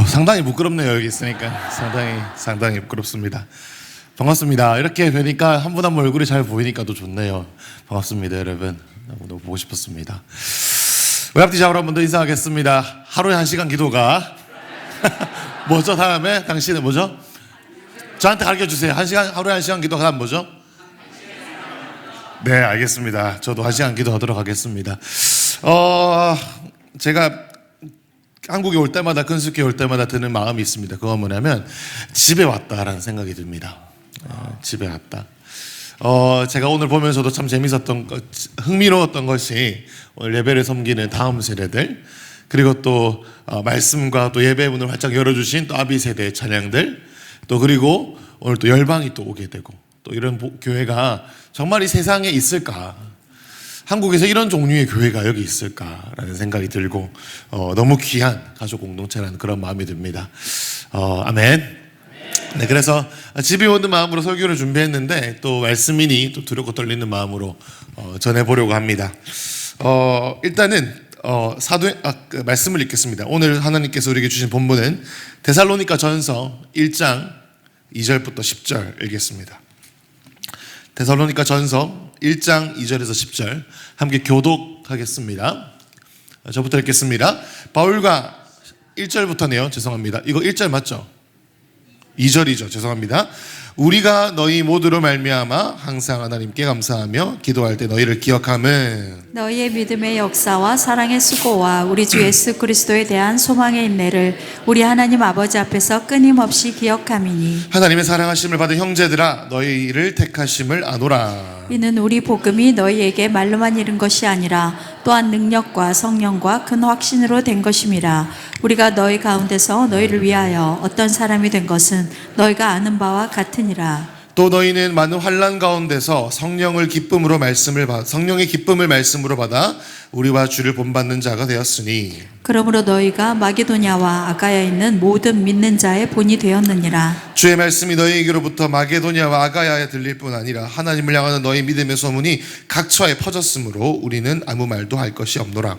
상당히 부끄럽네요. 여기 있으니까 상당히 부끄럽습니다. 반갑습니다. 이렇게 뵈니까 한 분 한 분 얼굴이 잘 보이니까 또 좋네요. 반갑습니다, 여러분. 너무 보고 싶었습니다. 우리 앞뒤 잡으러 한 번 더 인사하겠습니다. 하루에 1시간 기도가 뭐죠? 다음에 당신은 뭐죠? 저한테 가르쳐주세요. 하루에 1시간 기도가 다음 뭐죠? 네, 알겠습니다. 저도 1시간 기도하도록 하겠습니다. 제가 한국에 올 때마다, 근숙에 올 때마다 드는 마음이 있습니다. 그건 뭐냐면 집에 왔다라는 생각이 듭니다. 집에 왔다. 제가 오늘 보면서도 참 흥미로웠던 것이 오늘 예배를 섬기는 다음 세대들, 그리고 또 말씀과 또 예배 문을 활짝 열어주신 또 아비 세대의 찬양들, 또 그리고 오늘 또 열방이 또 오게 되고, 또 이런 교회가 정말 이 세상에 있을까? 한국에서 이런 종류의 교회가 여기 있을까라는 생각이 들고, 너무 귀한 가족 공동체라는 그런 마음이 듭니다. 아멘. 네, 그래서 집에 오는 마음으로 설교를 준비했는데 또 말씀이니 또 두렵고 떨리는 마음으로 전해보려고 합니다. 일단은 말씀을 읽겠습니다. 오늘 하나님께서 우리에게 주신 본문은 데살로니가 전서 1장 2절부터 10절 읽겠습니다. 데살로니가 전서 1장 2절에서 10절 함께 교독하겠습니다. 저부터 읽겠습니다. 바울과 1절부터네요. 죄송합니다. 이거 1절 맞죠? 2절이죠. 죄송합니다. 우리가 너희 모두로 말미암아 항상 하나님께 감사하며 기도할 때 너희를 기억함은 너희의 믿음의 역사와 사랑의 수고와 우리 주 예수 그리스도에 대한 소망의 인내를 우리 하나님 아버지 앞에서 끊임없이 기억함이니 하나님의 사랑하심을 받은 형제들아 너희를 택하심을 아노라. 이는 우리 복음이 너희에게 말로만 이른 것이 아니라 또한 능력과 성령과 큰 확신으로 된 것임이라. 우리가 너희 가운데서 너희를 위하여 어떤 사람이 된 것은 너희가 아는 바와 같으니라. 또 너희는 많은 환난 가운데서 성령의 기쁨을 말씀으로 받아 우리와 주를 본받는 자가 되었으니 그러므로 너희가 마게도냐와 아가야에 있는 모든 믿는 자의 본이 되었느니라. 주의 말씀이 너희에게로부터 마게도냐와 아가야에 들릴 뿐 아니라 하나님을 향하는 너희 믿음의 소문이 각처에 퍼졌으므로 우리는 아무 말도 할 것이 없노라.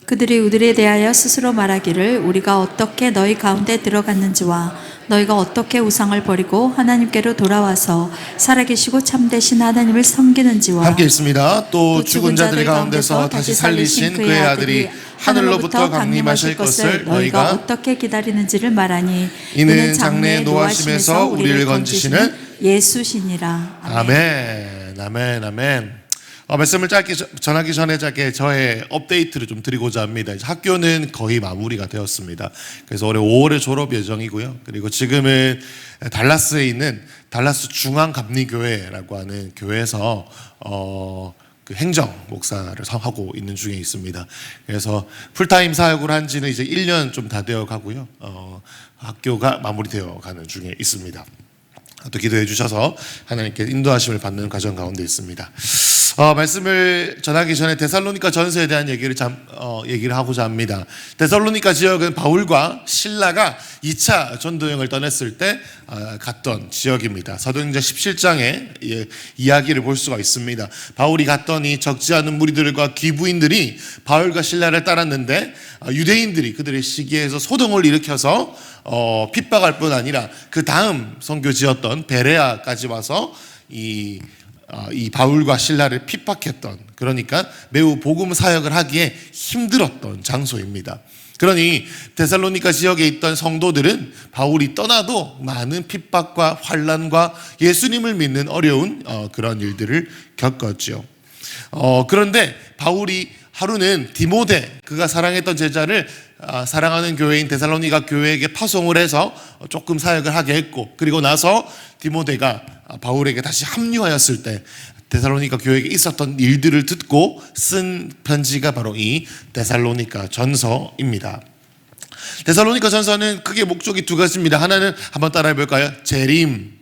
그들이 우리에 대하여 스스로 말하기를 우리가 어떻게 너희 가운데 들어갔는지와 너희가 어떻게 우상을 버리고 하나님께로 돌아와서 살아계시고 참되신 하나님을 섬기는지와 함께 읽습니다. 또 죽은 자들 가운데서 다시 살리신 그의 아들이 하늘로부터 강림하실 것을 너희가 어떻게 기다리는지를 말하니 이는 장래의 노하심에서 우리를 건지시는 예수시니라. 아멘. 아멘. 아멘. 말씀을 짧게 전하기 전에 짧게 저의 업데이트를 좀 드리고자 합니다. 학교는 거의 마무리가 되었습니다. 그래서 올해 5월에 졸업 예정이고요. 그리고 지금은 달라스에 있는 달라스 중앙감리교회라고 하는 교회에서 그 행정 목사를 하고 있는 중에 있습니다. 그래서 풀타임 사역을 한 지는 이제 1년 좀 다 되어 가고요. 학교가 마무리되어 가는 중에 있습니다. 또 기도해 주셔서 하나님께 인도하심을 받는 과정 가운데 있습니다. 말씀을 전하기 전에 데살로니가 전서에 대한 얘기를 하고자 합니다. 데살로니가 지역은 바울과 실라가 2차 전도여행을 떠났을 때 갔던 지역입니다. 사도행전 17장에 이야기를 볼 수가 있습니다. 바울이 갔더니 적지 않은 무리들과 귀부인들이 바울과 실라를 따랐는데 유대인들이 그들의 시기에서 소동을 일으켜서 핍박할 뿐 아니라 그 다음 선교지였던 베레아까지 와서 이 바울과 실라를 핍박했던, 그러니까 매우 복음 사역을 하기에 힘들었던 장소입니다. 그러니 데살로니가 지역에 있던 성도들은 바울이 떠나도 많은 핍박과 환난과 예수님을 믿는 어려운 그런 일들을 겪었죠. 그런데 바울이 하루는 디모데, 그가 사랑했던 제자를 사랑하는 교회인 데살로니가 교회에게 파송을 해서 조금 사역을 하게 했고, 그리고 나서 디모데가 바울에게 다시 합류하였을 때 데살로니가 교회에 있었던 일들을 듣고 쓴 편지가 바로 이 데살로니가 전서입니다. 데살로니가 전서는 크게 목적이 두 가지입니다. 하나는 한번 따라해 볼까요? 재림.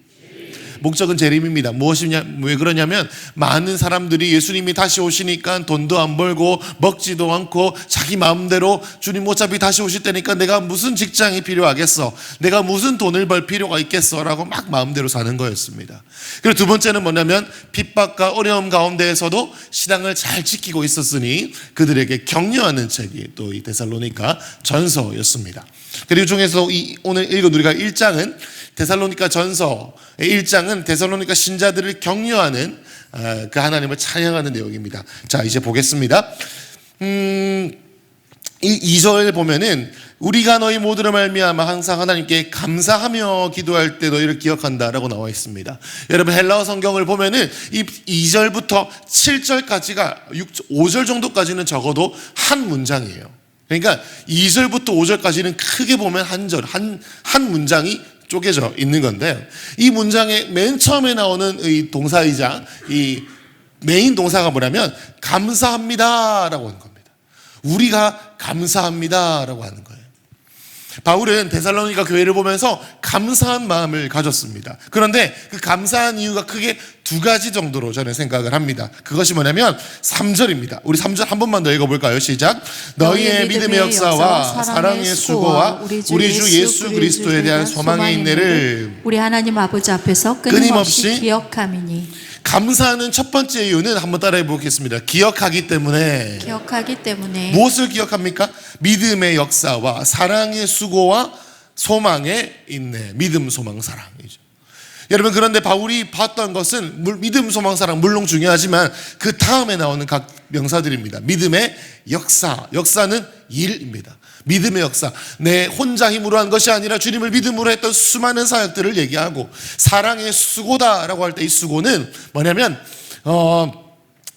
목적은 재림입니다. 무엇이냐, 왜 그러냐면 많은 사람들이 예수님이 다시 오시니까 돈도 안 벌고 먹지도 않고 자기 마음대로 주님 어차피 다시 오실 때니까 내가 무슨 직장이 필요하겠어, 내가 무슨 돈을 벌 필요가 있겠어 라고 막 마음대로 사는 거였습니다. 그리고 두 번째는 뭐냐면 핍박과 어려움 가운데에서도 신앙을 잘 지키고 있었으니 그들에게 격려하는 책이 또 이 데살로니가 전서였습니다. 그리고 중에서 오늘 읽은 우리가 1장은 데살로니가 전서의 1장은 데살로니가 신자들을 격려하는 그 하나님을 찬양하는 내용입니다. 자, 이제 보겠습니다. 이 2절 보면은 우리가 너희 모두를 말미암아 항상 하나님께 감사하며 기도할 때 너희를 기억한다라고 나와 있습니다. 여러분 헬라어 성경을 보면은 이 2절부터 7절까지가 5절 정도까지는 적어도 한 문장이에요. 그러니까 2절부터 5절까지는 크게 보면 한 문장이 쪼개져 있는 건데, 이 문장의 맨 처음에 나오는 이 동사이자 이 메인 동사가 뭐냐면 감사합니다라고 하는 겁니다. 우리가 감사합니다라고 하는 거예요. 바울은 데살로니가 교회를 보면서 감사한 마음을 가졌습니다. 그런데 그 감사한 이유가 크게 두 가지 정도로 저는 생각을 합니다. 그것이 뭐냐면 3절입니다. 우리 3절 한 번만 더 읽어볼까요? 시작. 너희의 믿음의 역사와 사랑의 수고와 우리 주 예수 그리스도에 대한 소망의 인내를 우리 하나님 아버지 앞에서 끊임없이 기억함이니. 감사하는 첫 번째 이유는 한번 따라해 보겠습니다. 기억하기 때문에. 무엇을 기억합니까? 믿음의 역사와 사랑의 수고와 소망의 인내. 믿음, 소망, 사랑이죠. 여러분, 그런데 바울이 봤던 것은 믿음, 소망, 사랑 물론 중요하지만 그 다음에 나오는 각 명사들입니다. 믿음의 역사. 역사는 일입니다. 믿음의 역사. 내 혼자 힘으로 한 것이 아니라 주님을 믿음으로 했던 수많은 사역들을 얘기하고, 사랑의 수고다라고 할 때 이 수고는 뭐냐면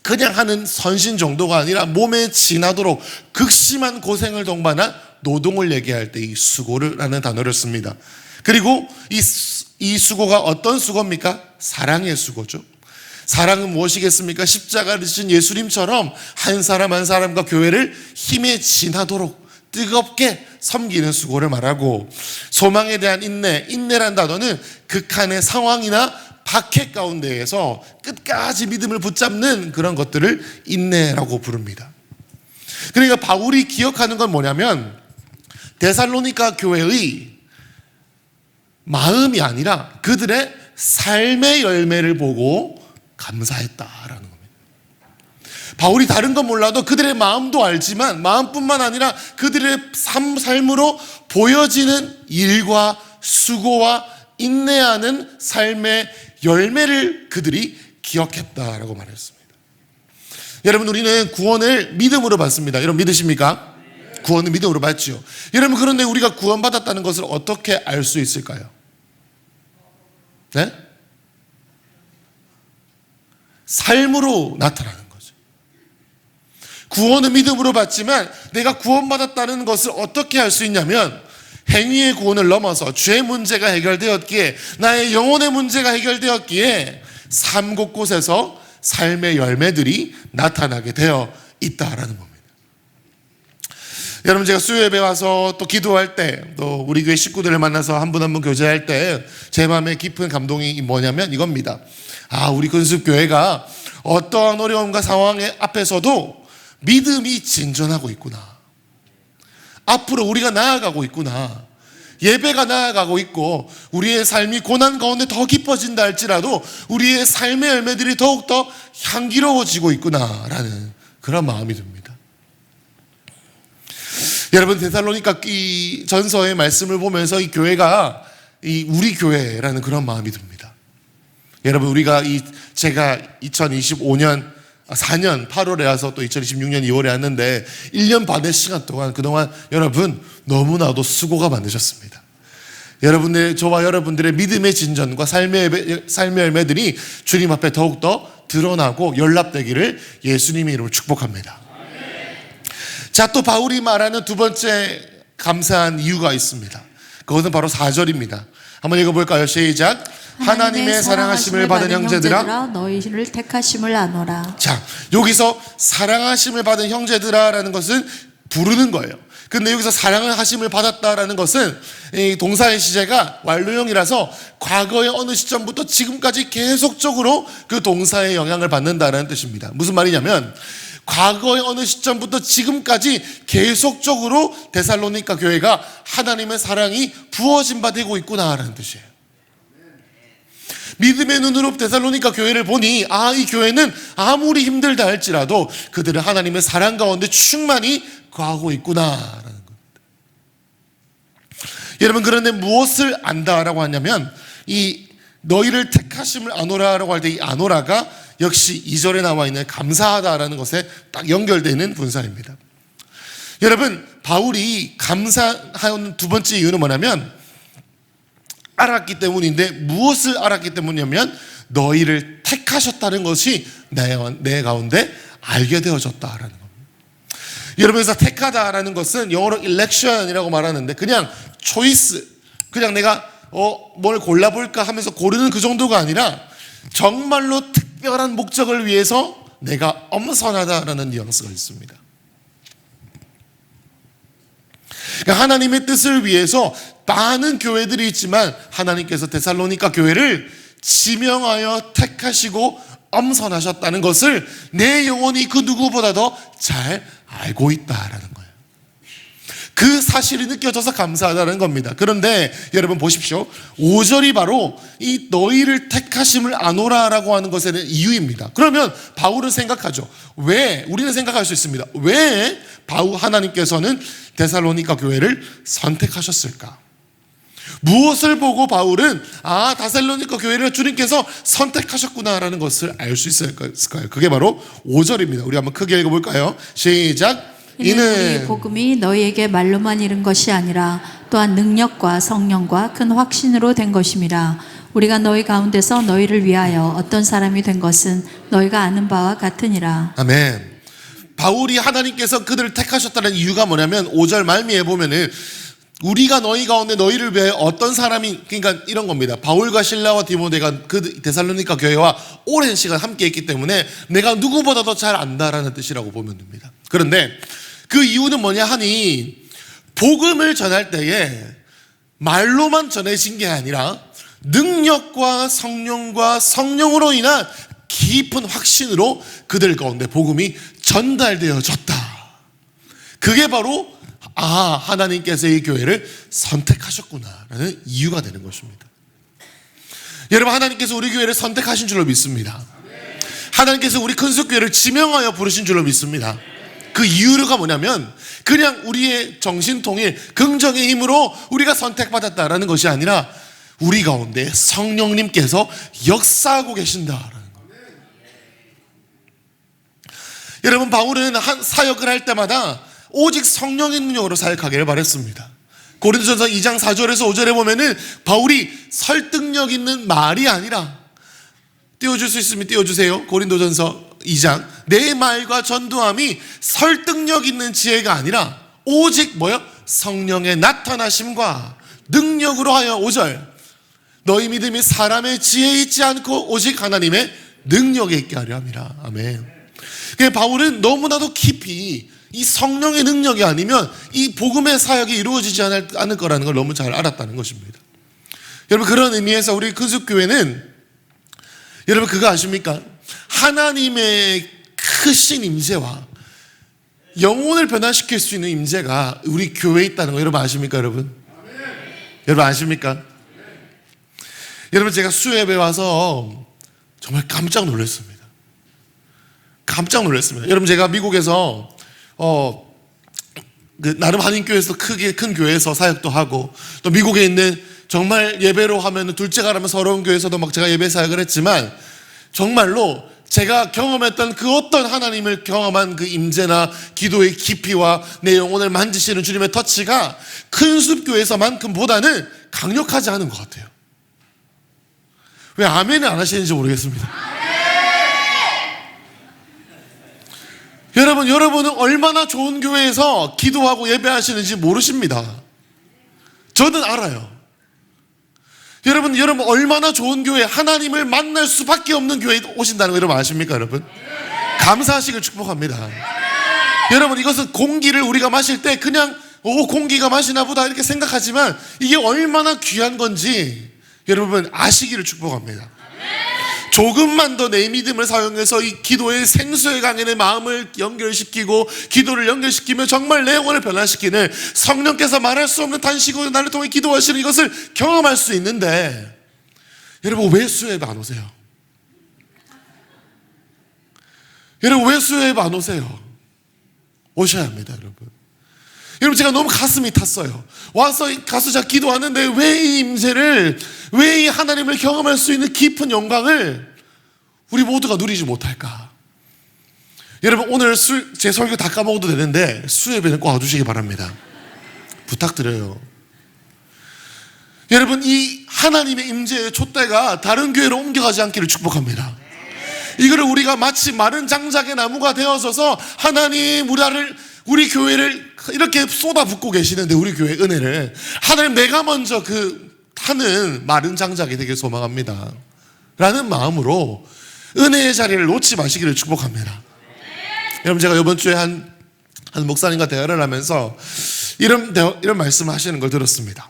그냥 하는 선신 정도가 아니라 몸에 지나도록 극심한 고생을 동반한 노동을 얘기할 때 이 수고라는 단어를 씁니다. 그리고 이 수고가 어떤 수고입니까? 사랑의 수고죠. 사랑은 무엇이겠습니까? 십자가를 지신 예수님처럼 한 사람 한 사람과 교회를 힘에 지나도록 뜨겁게 섬기는 수고를 말하고, 소망에 대한 인내, 인내란 단어는 극한의 상황이나 박해 가운데에서 끝까지 믿음을 붙잡는 그런 것들을 인내라고 부릅니다. 그러니까 바울이 기억하는 건 뭐냐면 데살로니가 교회의 마음이 아니라 그들의 삶의 열매를 보고 감사했다라는 겁니다. 바울이 다른 건 몰라도 그들의 마음도 알지만 마음뿐만 아니라 그들의 삶으로 보여지는 일과 수고와 인내하는 삶의 열매를 그들이 기억했다라고 말했습니다. 여러분, 우리는 구원을 믿음으로 받습니다. 여러분 믿으십니까? 구원은 믿음으로 받죠. 여러분, 그런데 우리가 구원받았다는 것을 어떻게 알 수 있을까요? 네? 삶으로 나타나는 거죠. 구원은 믿음으로 받지만 내가 구원받았다는 것을 어떻게 알 수 있냐면, 행위의 구원을 넘어서 죄 문제가 해결되었기에, 나의 영혼의 문제가 해결되었기에 삶 곳곳에서 삶의 열매들이 나타나게 되어 있다라는 겁니다. 여러분, 제가 수요예배 와서 또 기도할 때, 또 우리 교회 식구들을 만나서 한 분 한 분 교제할 때 제 마음에 깊은 감동이 뭐냐면 이겁니다. 우리 근습교회가 어떠한 어려움과 상황 앞에서도 믿음이 진전하고 있구나. 앞으로 우리가 나아가고 있구나. 예배가 나아가고 있고 우리의 삶이 고난 가운데 더 깊어진다 할지라도 우리의 삶의 열매들이 더욱더 향기로워지고 있구나라는 그런 마음이 듭니다. 여러분, 데살로니가 이 전서의 말씀을 보면서 이 교회가 우리 교회라는 그런 마음이 듭니다. 여러분, 우리가 제가 2025년 4년 8월에 와서 또 2026년 2월에 왔는데 1년 반의 시간 동안 그동안 여러분 너무나도 수고가 많으셨습니다. 저와 여러분들의 믿음의 진전과 삶의 열매들이 주님 앞에 더욱더 드러나고 연락되기를 예수님의 이름으로 축복합니다. 자, 또 바울이 말하는 두 번째 감사한 이유가 있습니다. 그것은 바로 4절입니다. 한번 읽어볼까요? 시작. 하나님의 사랑하심을 받은 형제들아 너희를 택하심을 아노라. 자, 여기서 사랑하심을 받은 형제들아라는 것은 부르는 거예요. 근데 여기서 사랑을 하심을 받았다라는 것은 이 동사의 시제가 완료형이라서 과거의 어느 시점부터 지금까지 계속적으로 그 동사의 영향을 받는다라는 뜻입니다. 무슨 말이냐면 과거의 어느 시점부터 지금까지 계속적으로 데살로니가 교회가 하나님의 사랑이 부어진 바 되고 있구나라는 뜻이에요. 믿음의 눈으로 데살로니가 교회를 보니 이 교회는 아무리 힘들다 할지라도 그들은 하나님의 사랑 가운데 충만히 거하고 있구나라는 겁니다. 여러분, 그런데 무엇을 안다라고 하냐면 이 너희를 택하심을 아노라라고 할 때 이 아노라가 역시 2절에 나와 있는 감사하다라는 것에 딱 연결되는 분사입니다. 여러분, 바울이 감사하는 두 번째 이유는 뭐냐면 알았기 때문인데, 무엇을 알았기 때문이냐면 너희를 택하셨다는 것이 내 가운데 알게 되어졌다라는 겁니다. 여러분, 그래서 택하다라는 것은 영어로 election이라고 말하는데 그냥 초이스, 그냥 내가 뭘 골라볼까 하면서 고르는 그 정도가 아니라 정말로 특별한 목적을 위해서 내가 엄선하다라는 뉘앙스가 있습니다. 그러니까 하나님의 뜻을 위해서 많은 교회들이 있지만 하나님께서 데살로니가 교회를 지명하여 택하시고 엄선하셨다는 것을 내 영혼이 그 누구보다도 잘 알고 있다라는 거예요. 그 사실이 느껴져서 감사하다는 겁니다. 그런데 여러분 보십시오. 5절이 바로 이 너희를 택하심을 아노라라고 하는 것에 대한 이유입니다. 그러면 바울은 생각하죠. 왜? 우리는 생각할 수 있습니다. 왜 하나님께서는 데살로니가 교회를 선택하셨을까? 무엇을 보고 바울은 데살로니가 교회를 주님께서 선택하셨구나라는 것을 알 수 있을까요? 그게 바로 5절입니다. 우리 한번 크게 읽어볼까요? 시작. 이는 우리 복음이 너희에게 말로만 이른 것이 아니라 또한 능력과 성령과 큰 확신으로 된 것임이라. 우리가 너희 가운데서 너희를 위하여 어떤 사람이 된 것은 너희가 아는 바와 같으니라. 아멘. 바울이 하나님께서 그들을 택하셨다는 이유가 뭐냐면 5절 말미에 보면은 우리가 너희 가운데 너희를 위해 어떤 사람이, 그러니까 이런 겁니다. 바울과 실라와 디모데가 그 데살로니가 교회와 오랜 시간 함께 있기 때문에 내가 누구보다도 잘 안다라는 뜻이라고 보면 됩니다. 그런데 그 이유는 뭐냐 하니 복음을 전할 때에 말로만 전해진 게 아니라 능력과 성령과 성령으로 인한 깊은 확신으로 그들 가운데 복음이 전달되어졌다. 그게 바로 하나님께서 이 교회를 선택하셨구나라는 이유가 되는 것입니다. 여러분, 하나님께서 우리 교회를 선택하신 줄로 믿습니다. 하나님께서 우리 큰숙교회를 지명하여 부르신 줄로 믿습니다. 그 이유가 뭐냐면 그냥 우리의 정신통일 긍정의 힘으로 우리가 선택받았다라는 것이 아니라 우리 가운데 성령님께서 역사하고 계신다라는 겁니다. 여러분, 바울은 사역을 할 때마다 오직 성령의 능력으로 사역하기를 바랬습니다. 고린도전서 2장 4절에서 5절에 보면은 바울이 설득력 있는 말이 아니라, 띄워줄 수 있으면 띄워주세요. 고린도전서 2장, 내 말과 전도함이 설득력 있는 지혜가 아니라 오직 성령의 나타나심과 능력으로 하여 5절, 너희 믿음이 사람의 지혜에 있지 않고 오직 하나님의 능력에 있게 하려 함이라. 아멘. 그러니까 바울은 너무나도 깊이 이 성령의 능력이 아니면 이 복음의 사역이 이루어지지 않을 거라는 걸 너무 잘 알았다는 것입니다. 여러분, 그런 의미에서 우리 근숙교회는 여러분 그거 아십니까? 하나님의 크신 임재와 영혼을 변화시킬 수 있는 임재가 우리 교회에 있다는 거 여러분 아십니까? 여러분 아십니까? 여러분, 제가 수요예배 와서 정말 깜짝 놀랐습니다. 깜짝 놀랐습니다. 여러분, 제가 미국에서 나름 한인교회에서 큰 교회에서 사역도 하고, 또 미국에 있는 정말 예배로 하면 둘째가라면 서러운 교회에서도 막 제가 예배 사역을 했지만, 정말로 제가 경험했던 그 어떤 하나님을 경험한 그 임재나 기도의 깊이와 내 영혼을 만지시는 주님의 터치가 큰 숲교회에서만큼보다는 강력하지 않은 것 같아요. 왜 아멘을 안 하시는지 모르겠습니다. 여러분은 얼마나 좋은 교회에서 기도하고 예배하시는지 모르십니다. 저는 알아요. 여러분 얼마나 좋은 교회, 하나님을 만날 수밖에 없는 교회에 오신다는 거 여러분 아십니까? 여러분 감사하시길 축복합니다. 여러분, 이것은 공기를 우리가 마실 때 그냥 공기가 맛이나 보다 이렇게 생각하지만 이게 얼마나 귀한 건지 여러분 아시기를 축복합니다. 조금만 더 내 믿음을 사용해서 이 기도의 생수의 강에 내 마음을 연결시키고 기도를 연결시키며 정말 내 영혼을 변화시키는 성령께서 말할 수 없는 단식으로 나를 통해 기도하시는 이것을 경험할 수 있는데, 여러분 왜 수요예배 안 오세요? 여러분 왜 수요예배 안 오세요? 오셔야 합니다. 여러분 제가 너무 가슴이 탔어요. 와서 가서 제가 기도하는데 왜 이 임재를, 왜 이 하나님을 경험할 수 있는 깊은 영광을 우리 모두가 누리지 못할까? 여러분 오늘 제 설교 다 까먹어도 되는데 수요예배는 꼭 와주시기 바랍니다. 부탁드려요. 여러분 이 하나님의 임재의 촛대가 다른 교회로 옮겨가지 않기를 축복합니다. 이거를 우리가 마치 마른 장작의 나무가 되어서서 하나님 우리 교회를 이렇게 쏟아붓고 계시는데, 우리 교회 은혜를 하나님 내가 먼저 하는 마른 장작이 되길 소망합니다 라는 마음으로 은혜의 자리를 놓지 마시기를 축복합니다. 여러분 제가 이번 주에 한 목사님과 대화를 하면서 이런 말씀을 하시는 걸 들었습니다.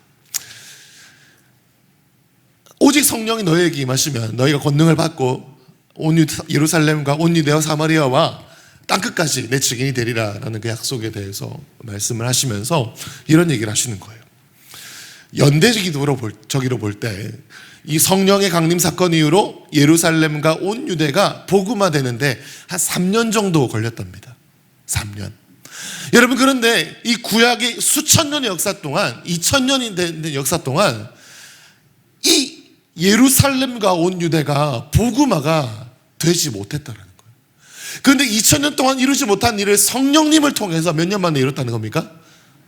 오직 성령이 너희에게 임하시면 너희가 권능을 받고 온 예루살렘과 온 유대와 사마리아와 땅끝까지 내 증인이 되리라라는 그 약속에 대해서 말씀을 하시면서 이런 얘기를 하시는 거예요. 연대기도로 저기로 볼 때 이 성령의 강림 사건 이후로 예루살렘과 온 유대가 복음화되는데 한 3년 정도 걸렸답니다. 3년. 여러분 그런데 이 구약의 수천 년의 역사 동안, 2000년이 된 역사 동안 이 예루살렘과 온 유대가 복음화가 되지 못했다는 거예요. 그런데 2000년 동안 이루지 못한 일을 성령님을 통해서 몇 년 만에 이뤘다는 겁니까?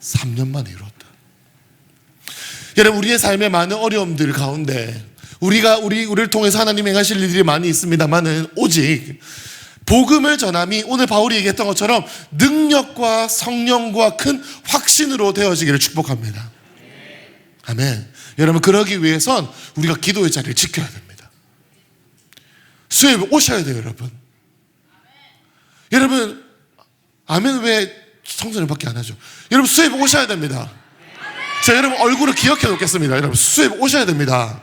3년 만에 이뤘다. 여러분 우리의 삶의 많은 어려움들 가운데 우리를 통해서 하나님 행하실 일들이 많이 있습니다만은 오직 복음을 전함이 오늘 바울이 얘기했던 것처럼 능력과 성령과 큰 확신으로 되어지기를 축복합니다. 아멘. 여러분 그러기 위해선 우리가 기도의 자리를 지켜야 됩니다. 수요일에 오셔야 돼요. 여러분 아멘. 왜 청소년밖에 안 하죠? 여러분 수요일에 오셔야 됩니다. 제가 여러분 얼굴을 기억해 놓겠습니다. 여러분 수요일에 오셔야 됩니다.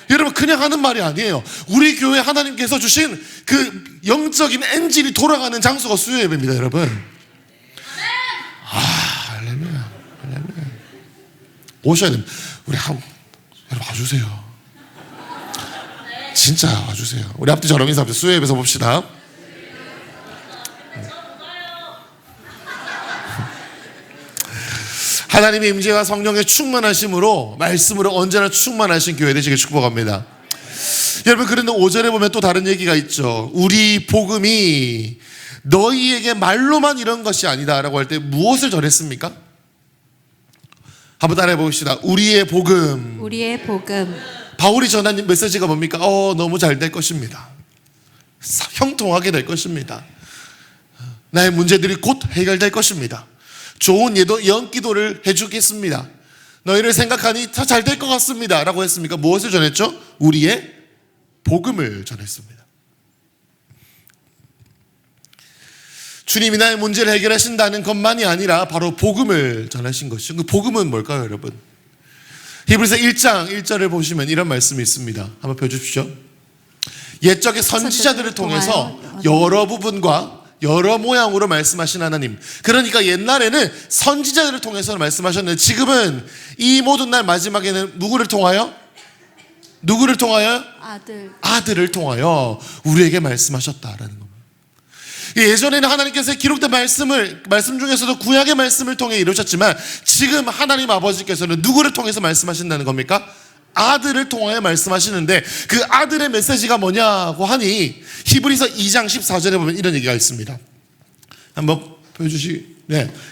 여러분 그냥 하는 말이 아니에요. 우리 교회 하나님께서 주신 그 영적인 엔진이 돌아가는 장소가 수요예배입니다. 여러분 할렐루야. 오셔야 됩니다. 여러분 와주세요. 진짜 와주세요. 우리 앞뒤 저런 인사 수요예배에서 봅시다. 하나님의 임재와 성령의 충만하심으로 말씀으로 언제나 충만하신 교회 되시길 축복합니다. 여러분 그런데 5절에 보면 또 다른 얘기가 있죠. 우리 복음이 너희에게 말로만 이런 것이 아니다 라고 할 때 무엇을 전했습니까? 한번 따라해 봅시다. 우리의 복음. 바울이 전한 메시지가 뭡니까? 너무 잘 될 것입니다. 형통하게 될 것입니다. 나의 문제들이 곧 해결될 것입니다. 좋은 연기도를 해주겠습니다. 너희를 생각하니 다 잘 될 것 같습니다 라고 했습니까? 무엇을 전했죠? 우리의 복음을 전했습니다. 주님이 나의 문제를 해결하신다는 것만이 아니라 바로 복음을 전하신 것이죠. 그 복음은 뭘까요, 여러분? 히브리서 1장 1절을 보시면 이런 말씀이 있습니다. 한번 펴주십시오. 옛적의 선지자들을 통해서 여러 부분과 여러 모양으로 말씀하신 하나님. 그러니까 옛날에는 선지자들을 통해서 말씀하셨는데 지금은 이 모든 날 마지막에는 누구를 통하여? 아들을 통하여 우리에게 말씀하셨다라는 겁니다. 예전에는 하나님께서 기록된 말씀 중에서도 구약의 말씀을 통해 이루셨지만 지금 하나님 아버지께서는 누구를 통해서 말씀하신다는 겁니까? 아들을 통하여 말씀하시는데 그 아들의 메시지가 뭐냐고 하니 히브리서 2장 14절에 보면 이런 얘기가 있습니다. 한번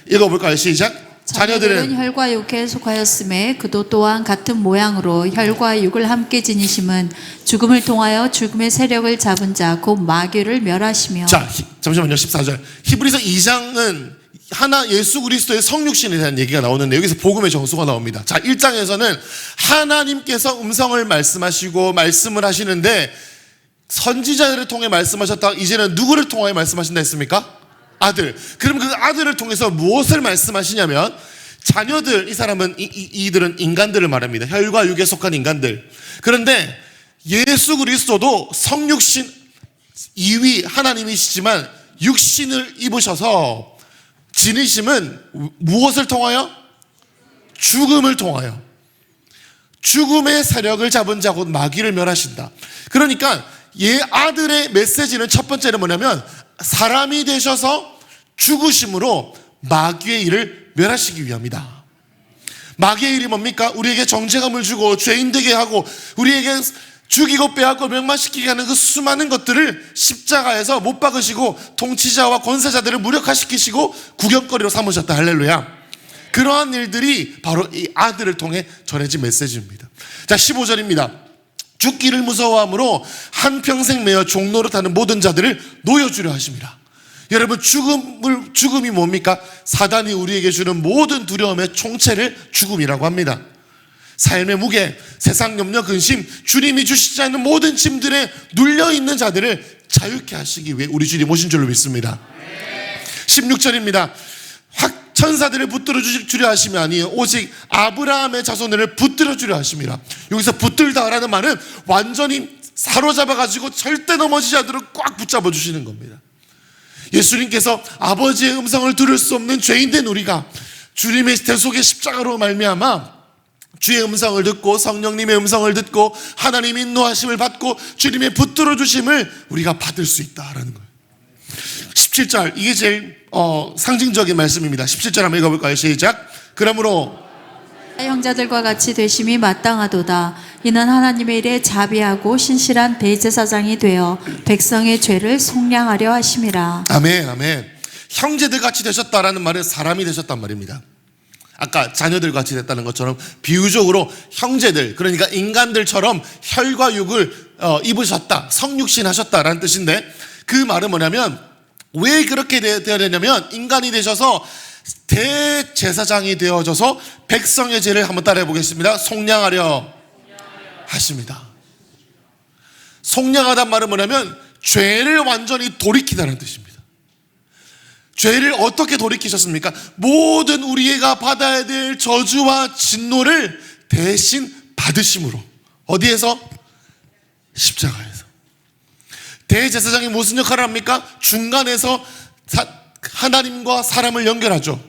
읽어볼까요? 시작. 자녀들은 혈과 육에 속하였음에 그도 또한 같은 모양으로 혈과 육을 함께 지니심은 죽음을 통하여 죽음의 세력을 잡은 자 곧 마귀를 멸하시며. 자 잠시만요. 14절 히브리서 2장은 예수 그리스도의 성육신에 대한 얘기가 나오는데 여기서 복음의 정수가 나옵니다. 자 1장에서는 하나님께서 음성을 말씀하시고 말씀을 하시는데 선지자들을 통해 말씀하셨다. 이제는 누구를 통하여 말씀하신다 했습니까? 아들. 그럼 그 아들을 통해서 무엇을 말씀하시냐면 자녀들, 이 사람은 이들은 인간들을 말합니다. 혈과 육에 속한 인간들. 그런데 예수 그리스도도 성육신 2위 하나님이시지만 육신을 입으셔서 지니심은 무엇을 통하여? 죽음을 통하여. 죽음의 세력을 잡은 자 곧 마귀를 멸하신다. 그러니까 아들의 메시지는 첫 번째는 뭐냐면 사람이 되셔서 죽으심으로 마귀의 일을 멸하시기 위함이다. 마귀의 일이 뭡니까? 우리에게 정죄감을 주고 죄인 되게 하고 우리에게 죽이고 빼앗고 멸망시키게 하는 그 수많은 것들을 십자가에서 못 박으시고 통치자와 권세자들을 무력화시키시고 구경거리로 삼으셨다. 할렐루야. 그러한 일들이 바로 이 아들을 통해 전해진 메시지입니다. 자, 15절입니다. 죽기를 무서워함으로 한평생 매어 종노릇하는 모든 자들을 놓여주려 하심이라. 여러분, 죽음이 뭡니까? 사단이 우리에게 주는 모든 두려움의 총체를 죽음이라고 합니다. 삶의 무게, 세상 염려, 근심, 주님이 주시지 않는 모든 짐들에 눌려있는 자들을 자유케 하시기 위해 우리 주님 오신 줄로 믿습니다. 16절입니다. 천사들을 붙들어 주려 하심이 아니에요. 오직 아브라함의 자손을 붙들어 주려 하심이라. 여기서 붙들다라는 말은 완전히 사로잡아가지고 절대 넘어지지 않도록 꽉 붙잡아 주시는 겁니다. 예수님께서 아버지의 음성을 들을 수 없는 죄인된 우리가 주님의 대속의 십자가로 말미암아 주의 음성을 듣고 성령님의 음성을 듣고 하나님 인도하심을 받고 주님의 붙들어 주심을 우리가 받을 수 있다라는 거예요. 17절, 이게 제일 상징적인 말씀입니다. 17절 한번 읽어볼까요? 시작. 그러므로 형제들과 같이 되심이 마땅하도다. 이는 하나님의 일에 자비하고 신실한 대제사장이 되어 백성의 죄를 속량하려 하심이라. 아멘, 아멘. 형제들 같이 되셨다라는 말은 사람이 되셨단 말입니다. 아까 자녀들 같이 됐다는 것처럼 비유적으로 형제들, 그러니까 인간들처럼 혈과 육을 입으셨다, 성육신 하셨다라는 뜻인데, 그 말은 뭐냐면 왜 그렇게 되어야 되냐면 인간이 되셔서 대제사장이 되어져서 백성의 죄를 한번 따라해 보겠습니다. 속량하려 하십니다. 속량하단 말은 뭐냐면 죄를 완전히 돌이키다는 뜻입니다. 죄를 어떻게 돌이키셨습니까? 모든 우리가 받아야 될 저주와 진노를 대신 받으심으로. 어디에서? 십자가에서. 대제사장이 무슨 역할을 합니까? 중간에서 하나님과 사람을 연결하죠.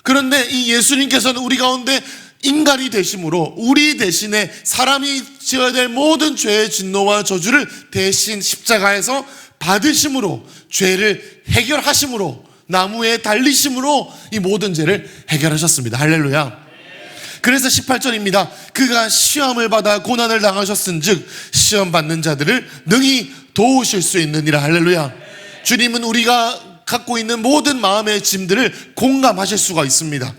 그런데 이 예수님께서는 우리 가운데 인간이 되심으로 우리 대신에 사람이 지어야 될 모든 죄의 진노와 저주를 대신 십자가에서 받으심으로, 죄를 해결하심으로, 나무에 달리심으로 이 모든 죄를 해결하셨습니다. 할렐루야. 그래서 18절입니다. 그가 시험을 받아 고난을 당하셨은즉 시험 받는 자들을 능히 도우실 수 있느니라. 할렐루야. 주님은 우리가 갖고 있는 모든 마음의 짐들을 공감하실 수가 있습니다.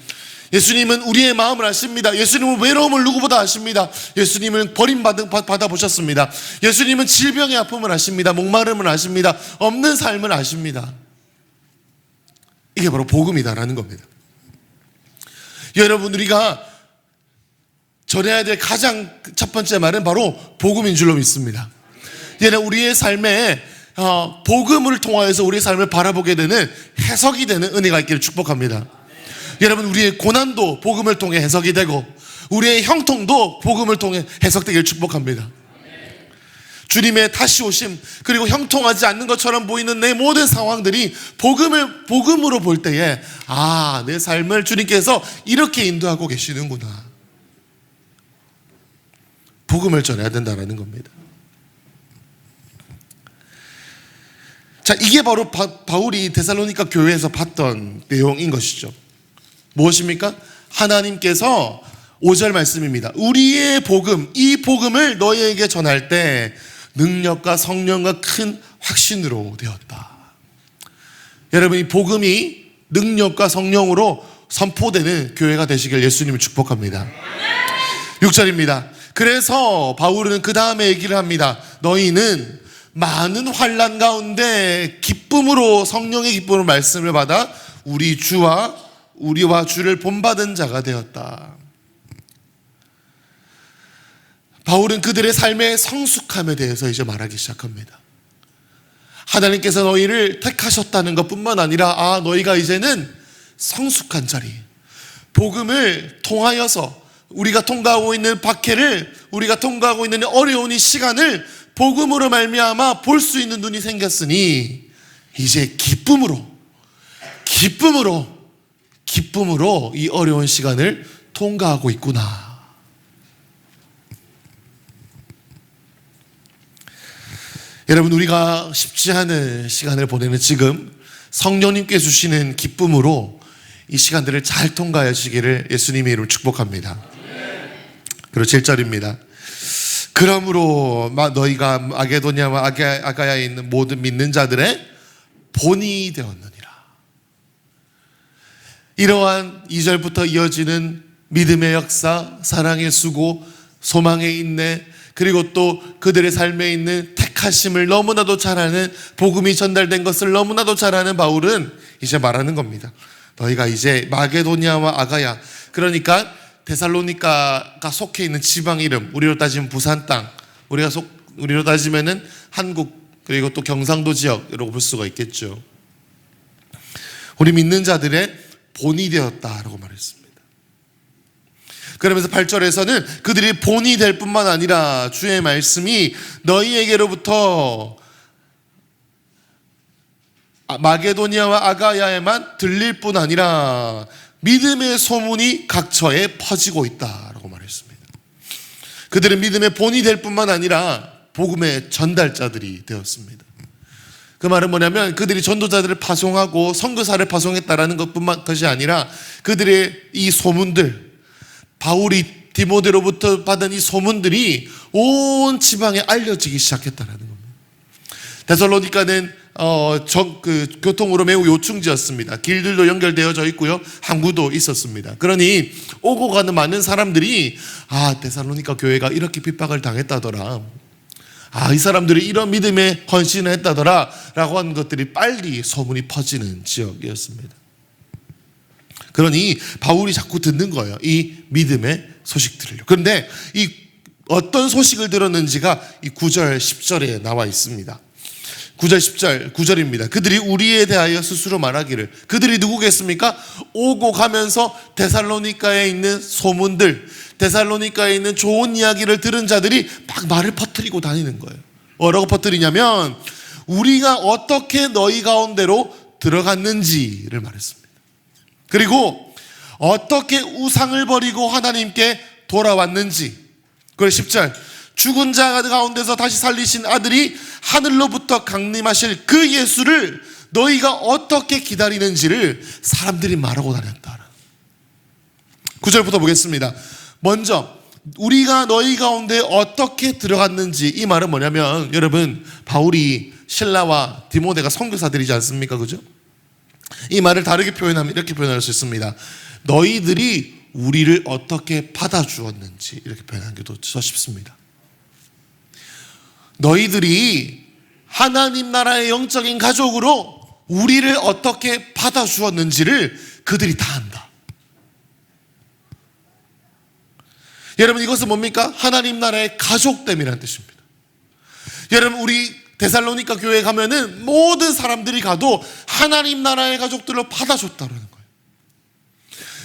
예수님은 우리의 마음을 아십니다. 예수님은 외로움을 누구보다 아십니다. 예수님은 받아보셨습니다. 예수님은 질병의 아픔을 아십니다. 목마름을 아십니다. 없는 삶을 아십니다. 이게 바로 복음이다라는 겁니다. 여러분, 우리가 전해야 될 가장 첫 번째 말은 바로 복음인 줄로 믿습니다. 여러분, 우리의 삶에 복음을 통하여서 우리의 삶을 바라보게 되는 해석이 되는 은혜가 있기를 축복합니다. 여러분, 우리의 고난도 복음을 통해 해석이 되고 우리의 형통도 복음을 통해 해석되기를 축복합니다. 주님의 다시 오심, 그리고 형통하지 않는 것처럼 보이는 내 모든 상황들이 복음으로 볼 때에 내 삶을 주님께서 이렇게 인도하고 계시는구나. 복음을 전해야 된다는 겁니다. 자, 이게 바로 바울이 데살로니가 교회에서 봤던 내용인 것이죠. 무엇입니까? 하나님께서 5절 말씀입니다. 우리의 복음, 이 복음을 너희에게 전할 때 능력과 성령과 큰 확신으로 되었다. 여러분, 이 복음이 능력과 성령으로 선포되는 교회가 되시길 예수님을 축복합니다. 6절입니다. 그래서 바울은 그 다음에 얘기를 합니다. 너희는 많은 환난 가운데 기쁨으로, 성령의 기쁨으로 말씀을 받아 우리와 주를 본받은 자가 되었다. 바울은 그들의 삶의 성숙함에 대해서 이제 말하기 시작합니다. 하나님께서 너희를 택하셨다는 것뿐만 아니라 너희가 이제는 성숙한 자리, 복음을 통하여서 우리가 통과하고 있는 박해를, 우리가 통과하고 있는 어려운 이 시간을 복음으로 말미암아 볼 수 있는 눈이 생겼으니 이제 기쁨으로 이 어려운 시간을 통과하고 있구나. 여러분, 우리가 쉽지 않은 시간을 보내는 지금 성령님께 주시는 기쁨으로 이 시간들을 잘 통과하시기를 예수님의 이름으로 축복합니다. 그리고 7절입니다. 그러므로 너희가 마게도냐와 아가야에 있는 모든 믿는 자들의 본이 되었느니라. 이러한 2절부터 이어지는 믿음의 역사, 사랑의 수고, 소망의 인내, 그리고 또 그들의 삶에 있는 택하심을 너무나도 잘 아는, 복음이 전달된 것을 너무나도 잘 아는 바울은 이제 말하는 겁니다. 너희가 이제 마게도냐와 아가야, 그러니까 데살로니가가 속해 있는 지방 이름, 우리로 따지면 부산 땅, 우리로 따지면은 한국, 그리고 또 경상도 지역이라고 볼 수가 있겠죠. 우리 믿는 자들의 본이 되었다라고 말했습니다. 그러면서 8절에서는 그들이 본이 될 뿐만 아니라 주의 말씀이 너희에게로부터 마게도니아와 아가야에만 들릴 뿐 아니라 믿음의 소문이 각처에 퍼지고 있다라고 말했습니다. 그들은 믿음의 본이 될 뿐만 아니라 복음의 전달자들이 되었습니다. 그 말은 뭐냐면 그들이 전도자들을 파송하고 선교사를 파송했다라는 것이 아니라 그들의 이 소문들, 바울이 디모데로부터 받은 이 소문들이 온 지방에 알려지기 시작했다라는 겁니다. 데살로니가는 교통으로 매우 요충지였습니다. 길들도 연결되어져 있고요, 항구도 있었습니다. 그러니 오고 가는 많은 사람들이 데살로니가 교회가 이렇게 핍박을 당했다더라, 이 사람들이 이런 믿음에 헌신을 했다더라 라고 하는 것들이 빨리 소문이 퍼지는 지역이었습니다. 그러니 바울이 자꾸 듣는 거예요, 이 믿음의 소식들을요. 그런데 이 어떤 소식을 들었는지가 이 9절 10절에 나와 있습니다. 9절 10절 9절입니다. 그들이 우리에 대하여 스스로 말하기를, 그들이 누구겠습니까? 오고 가면서 데살로니가에 있는 소문들, 데살로니가에 있는 좋은 이야기를 들은 자들이 막 말을 퍼뜨리고 다니는 거예요. 뭐라고 퍼뜨리냐면 우리가 어떻게 너희 가운데로 들어갔는지를 말했습니다. 그리고 어떻게 우상을 버리고 하나님께 돌아왔는지. 그리고 10절 죽은 자 가운데서 다시 살리신 아들이 하늘로부터 강림하실 그 예수를 너희가 어떻게 기다리는지를 사람들이 말하고 다녔다. 9절부터 보겠습니다. 먼저 우리가 너희 가운데 어떻게 들어갔는지, 이 말은 뭐냐면 여러분, 바울이 실라와 디모데가 선교사들이지 않습니까? 그죠? 이 말을 다르게 표현하면 이렇게 표현할 수 있습니다. 너희들이 우리를 어떻게 받아주었는지, 이렇게 표현하는 게 더 쉽습니다. 너희들이 하나님 나라의 영적인 가족으로 우리를 어떻게 받아주었는지를 그들이 다 안다. 여러분, 이것은 뭡니까? 하나님 나라의 가족됨이라는 뜻입니다. 여러분, 우리 데살로니가 교회에 가면은 모든 사람들이 가도 하나님 나라의 가족들로 받아줬다는 거예요.